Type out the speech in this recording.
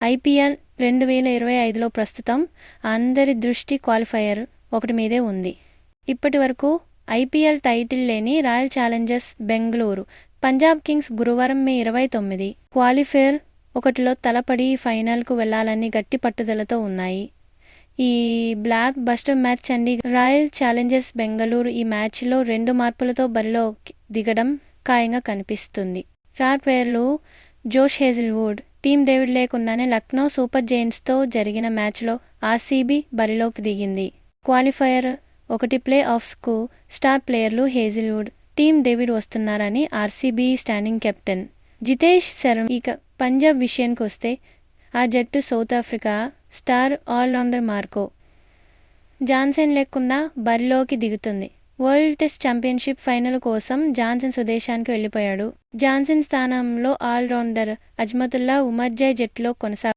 IPL 2025లో ప్రస్తుతం అందరి దృష్టి క్వాలిఫైయర్ 1 మీదే ఉంది. ఇప్పటి వరకు ఐపీఎల్ టైటిల్ లేని royal Challengers Bengaluru, Punjab Kings గురువారం మే 29 క్వాలిఫైయర్ 1లో తలపడి ఫైనల్కు వెళ్లాలని గట్టి పట్టుదలతో ఉన్నాయి. ఈ block buster match Chandigarh royal Challengers Bengaluru ఈ మ్యాచ్లో 2 మార్పులతో బరిలోకి దిగడం ఖాయంగా కనిపిస్తుంది. స్టార్ ప్లేయర్లు జోష్ హేజిల్వుడ్, టీమ్ డేవిడ్ లేకుండానే లక్నో సూపర్ జెయింట్స్తో జరిగిన మ్యాచ్లో ఆర్సీబీ బరిలోకి దిగింది. క్వాలిఫైయర్ 1 ప్లే ఆఫ్స్కు స్టార్ ప్లేయర్లు హేజిల్వుడ్, టీమ్ డేవిడ్ వస్తున్నారని RCB standing captain Jitesh Sharma. ఇక పంజాబ్ విషయానికొస్తే ఆ జట్టు South Africa star all rounder Marco Jansen లేకుండా బరిలోకి దిగుతుంది. వరల్డ్ టెస్ట్ ఛాంపియన్షిప్ ఫైనల్ కోసం జాన్సన్ స్వదేశానికి వెళ్లిపోయాడు. జాన్సన్ స్థానంలో ఆల్రౌండర్ అజ్మతుల్లా ఉమర్జై జట్టులో కొనసాగుతాడు.